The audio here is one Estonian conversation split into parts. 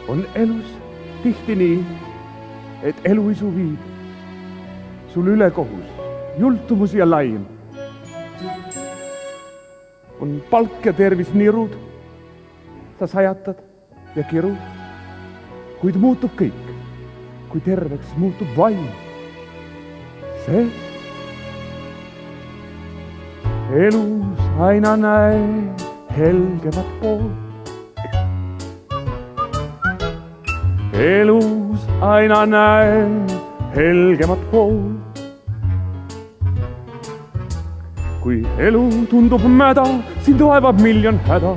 On elus tihti nii, et eluisu viib sul ülekohus, jultumus ja laim. On palk ja tervis nirud, sa sajatad ja kirud, kuid muutub kõik, kui terveks muutub vaim. See elus aina näe helgemat poolt. Elus aina näe helgemat poolt. Kui elu tundub mäda, sind vaevab miljon häda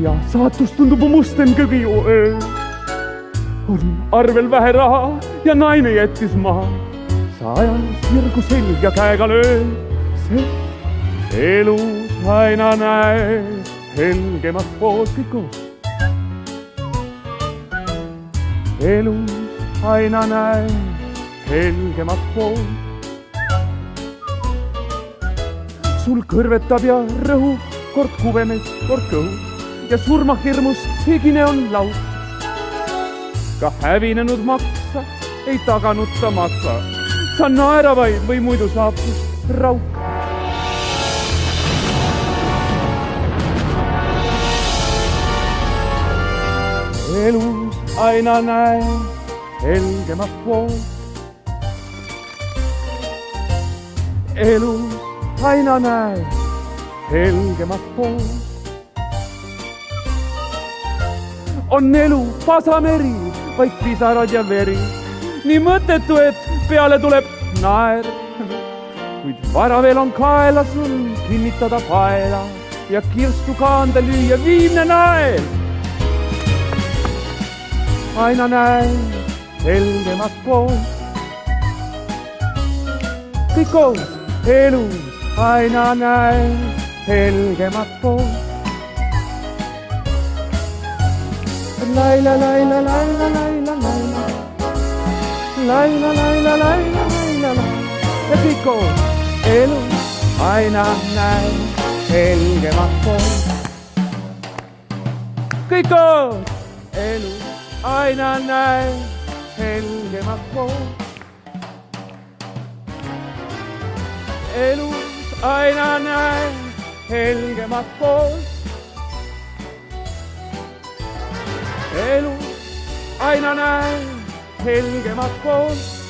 ja saatus tundub musten kõgiu öö. On arvel vähe raha ja naine jättis maha, sa ajas virgu selg ja käega löö. Sest elus aina näe helgemat poolt kõik koos. Elus aina näe helgemat poolt. Sul kõrvetab ja rõhub kord kuvemes, kord kõhu ja surmahirmus higine on laud. Ka hävinenud maksa ei taganud ta maksa, sa naera vaid või muidu saab sust rauk. Elus aina näe helgemat poolt. Elus aina näe helgemat poolt. On elu pasameri, vaid pisarad ja veri, nii mõttetu, et peale tuleb naer. Kuid vara veel on kaela sul kinnitada paela ja kirstu kaanda lüüa viimne nael. Aina näe helgemat poolt. Kõik koos elus aina näe helgemat poolt. Laila, laila, laila, laila, laila. Laila, laila, laila, laila, laila. Ja kõik koos elus aina näe helgemat poolt. Kõik koos elus aina näe helgemat poolt. Elus aina näe helgemat poolt. Elus aina näe helgemat poolt.